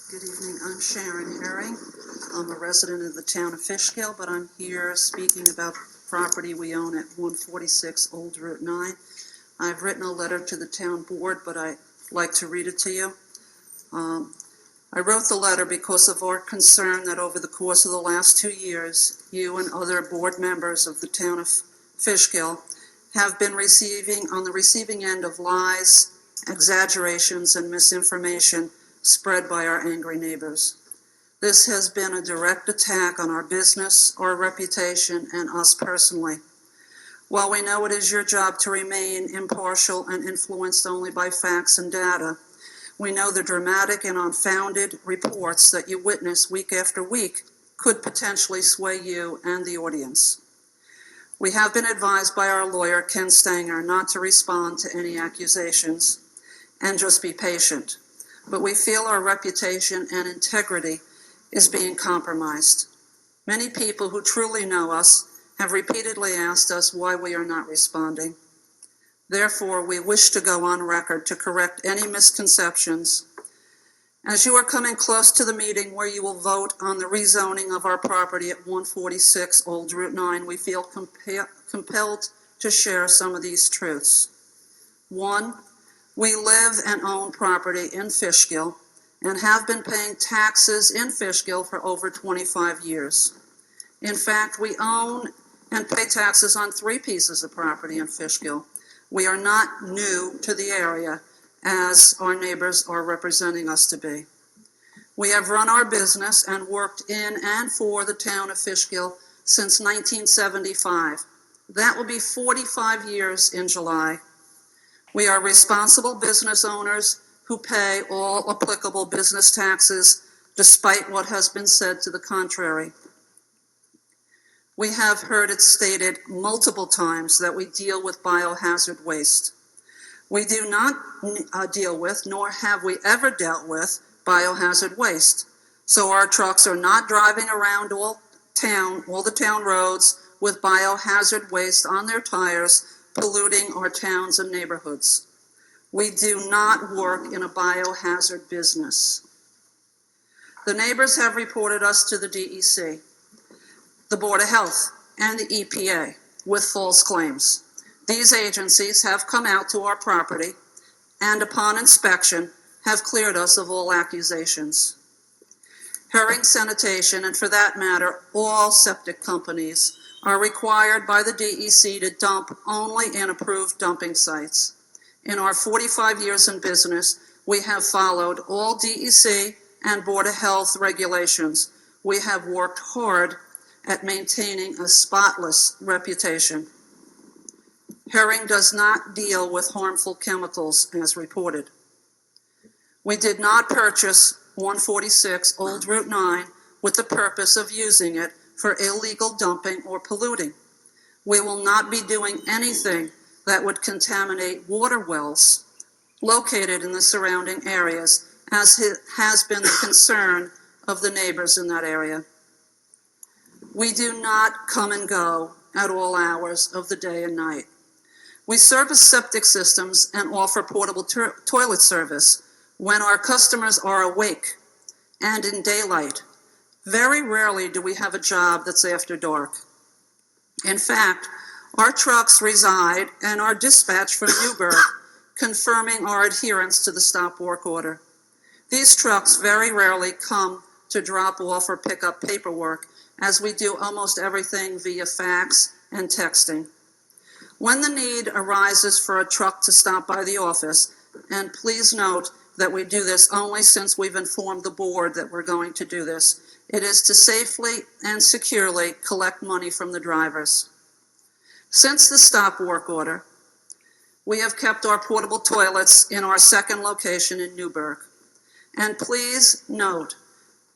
Good evening. I'm Sharon Herring. I'm a resident of the town of Fishkill, but I'm here speaking about property we own at 146 Old Route 9. I've written a letter to the town board, but I'd like to read it to you. I wrote the letter because of our concern that over the course of the last 2 years, you and other board members of the town of Fishkill have been on the receiving end of lies, exaggerations, and misinformation spread by our angry neighbors. This has been a direct attack on our business, our reputation, and us personally. While we know it is your job to remain impartial and influenced only by facts and data, we know the dramatic and unfounded reports that you witness week after week could potentially sway you and the audience. We have been advised by our lawyer, Ken Stanger, not to respond to any accusations and just be patient. But we feel our reputation and integrity is being compromised. Many people who truly know us have repeatedly asked us why we are not responding. Therefore, we wish to go on record to correct any misconceptions. As you are coming close to the meeting where you will vote on the rezoning of our property at 146 Old Route 9, we feel compelled to share some of these truths. 1, we live and own property in Fishkill and have been paying taxes in Fishkill for over 25 years. In fact, we own and pay taxes on 3 pieces of property in Fishkill. We are not new to the area, as our neighbors are representing us to be. We have run our business and worked in and for the town of Fishkill since 1975. That will be 45 years in July. We are responsible business owners who pay all applicable business taxes, despite what has been said to the contrary. We have heard it stated multiple times that we deal with biohazard waste. We do not deal with, nor have we ever dealt with, biohazard waste. So our trucks are not driving around all the town roads with biohazard waste on their tires, polluting our towns and neighborhoods. We do not work in a biohazard business. The neighbors have reported us to the DEC, the Board of Health, and the EPA with false claims. These agencies have come out to our property and upon inspection have cleared us of all accusations. Herring Sanitation, and for that matter, all septic companies, are required by the DEC to dump only in approved dumping sites. In our 45 years in business, we have followed all DEC and Board of Health regulations. We have worked hard at maintaining a spotless reputation. Herring does not deal with harmful chemicals as reported. We did not purchase 146 Old Route 9 with the purpose of using it for illegal dumping or polluting. We will not be doing anything that would contaminate water wells located in the surrounding areas, as has been the concern of the neighbors in that area. We do not come and go at all hours of the day and night. We service septic systems and offer portable toilet service when our customers are awake and in daylight. Very rarely do we have a job that's after dark. In fact, our trucks reside and are dispatched from Newburgh, confirming our adherence to the stop work order. These trucks very rarely come to drop off or pick up paperwork, as we do almost everything via fax and texting. When the need arises for a truck to stop by the office, and please note that we do this only since we've informed the board that we're going to do this, it is to safely and securely collect money from the drivers. Since the stop work order, we have kept our portable toilets in our second location in Newburgh. And please note,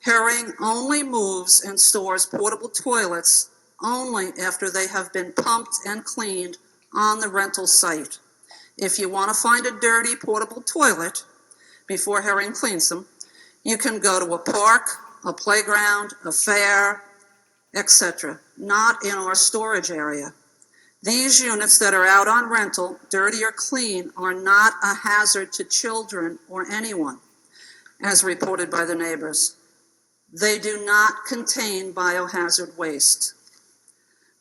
Herring only moves and stores portable toilets only after they have been pumped and cleaned on the rental site. If you want to find a dirty portable toilet before Herring cleans them, you can go to a park, a playground, a fair, etc., not in our storage area. These units that are out on rental, dirty or clean, are not a hazard to children or anyone. as reported by the neighbors. They do not contain biohazard waste.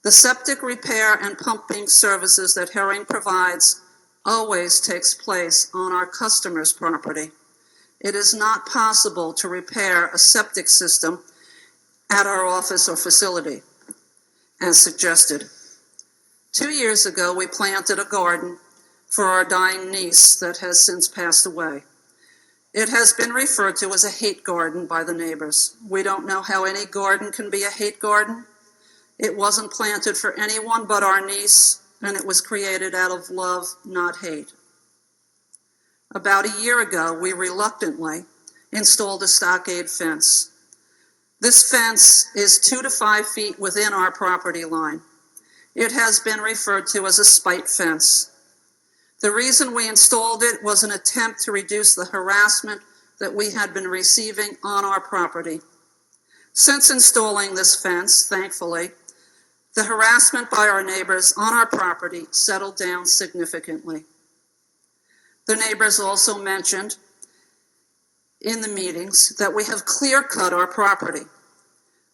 The septic repair and pumping services that Herring provides always takes place on our customer's property. It is not possible to repair a septic system at our office or facility, as suggested. 2 years ago, we planted a garden for our dying niece that has since passed away. It has been referred to as a hate garden by the neighbors. We don't know how any garden can be a hate garden. It wasn't planted for anyone but our niece, and it was created out of love, not hate. About a year ago, we reluctantly installed a stockade fence. This fence is 2 to 5 feet within our property line. It has been referred to as a spite fence. The reason we installed it was an attempt to reduce the harassment that we had been receiving on our property. Since installing this fence, thankfully, the harassment by our neighbors on our property settled down significantly. The neighbors also mentioned in the meetings that we have clear-cut our property.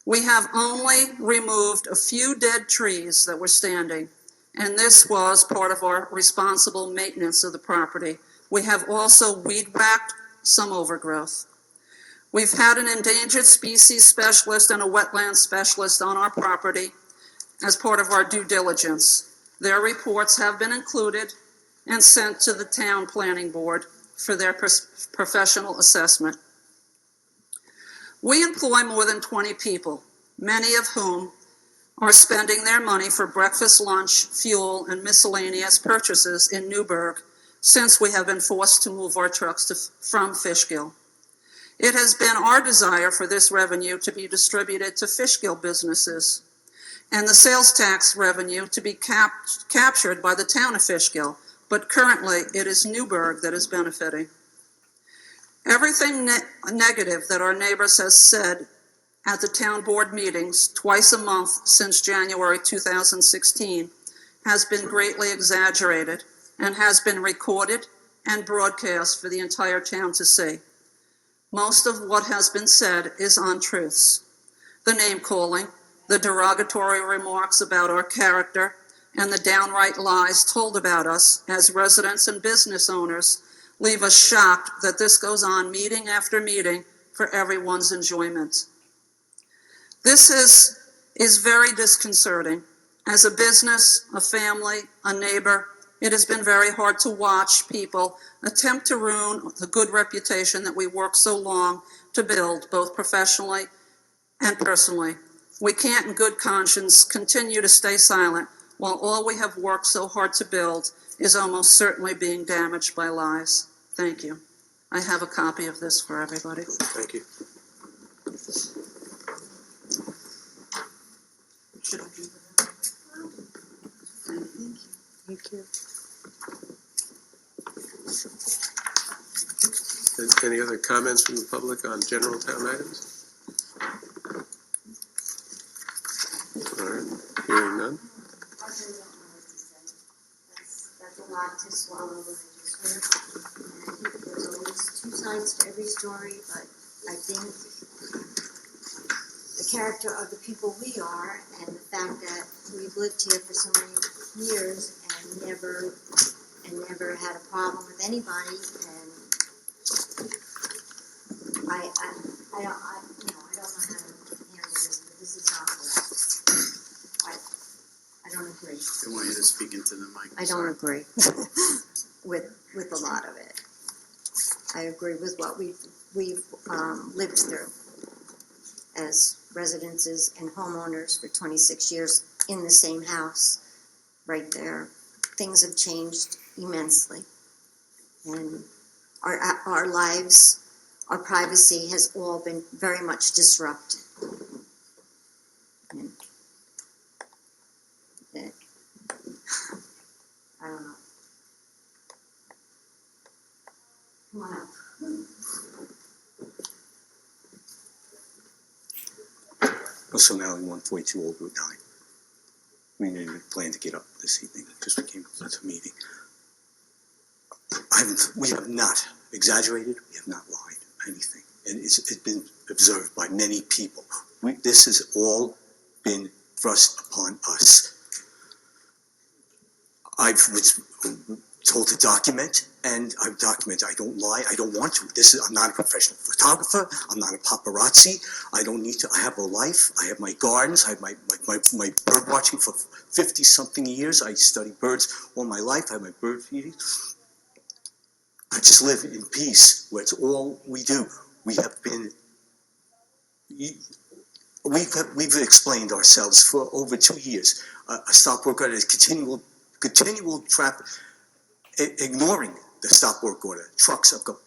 We have only removed a few dead trees that were standing, and this was part of our responsible maintenance of the property. We have also weed-whacked some overgrowth. We've had an endangered species specialist and a wetland specialist on our property as part of our due diligence. Their reports have been included and sent to the town planning board for their professional assessment. We employ more than 20 people, many of whom are spending their money for breakfast, lunch, fuel, and miscellaneous purchases in Newburgh since we have been forced to move our trucks from Fishkill. It has been our desire for this revenue to be distributed to Fishkill businesses and the sales tax revenue to be captured by the town of Fishkill, but currently it is Newburgh that is benefiting. Everything negative that our neighbors has said at the town board meetings twice a month since January 2016 has been greatly exaggerated and has been recorded and broadcast for the entire town to see. Most of what has been said is untruths. The name-calling, the derogatory remarks about our character, and the downright lies told about us as residents and business owners leave us shocked that this goes on meeting after meeting for everyone's enjoyment. This is very disconcerting. As a business, a family, a neighbor, it has been very hard to watch people attempt to ruin the good reputation that we worked so long to build, both professionally and personally. We can't in good conscience continue to stay silent while all we have worked so hard to build is almost certainly being damaged by lies. Thank you. I have a copy of this for everybody. Thank you. Should I do that? Thank you. Any other comments from the public on general town items? All right, hearing none. That's a lot to swallow. There's always two sides to every story, but I think the character of the people we are and the fact that we've lived here for so many years and never had a problem with anybody, and I don't know how to handle this, but this is not correct. I don't agree. I want you to speak into the mic. I don't agree with a lot of it. I agree with what we've lived through as residences and homeowners for 26 years in the same house right there. Things have changed immensely, and our lives, our privacy has all been very much disrupted. And I don't know. Come on up. Russell Nally, 142 Old Route 9. We didn't plan to get up this evening, just we came to a meeting. We have not exaggerated, we have not lied. anything. And it's been observed by many people. This has all been thrust upon us. I was told to document, and I've documented. I don't lie. I don't want to. I'm not a professional photographer. I'm not a paparazzi. I don't need to. I have a life. I have my gardens. I have my bird watching for 50-something years. I study birds all my life. I have my bird feeding. I just live in peace, where it's all we do. We have been, we've explained ourselves for over 2 years. A stop work order is continual traffic, ignoring the stop work order. Trucks have gone.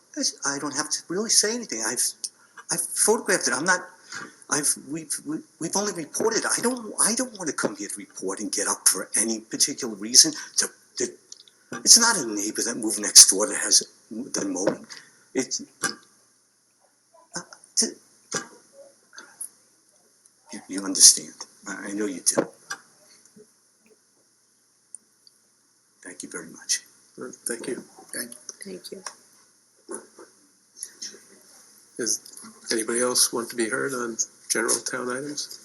I don't have to really say anything. I've photographed it. We've only reported. I don't want to come here to report and get up for any particular reason. It's not a neighbor that moved next door that has the mowing. It's you understand. I know you do. Thank you very much. Thank you. Thank you. Does anybody else want to be heard on general town items?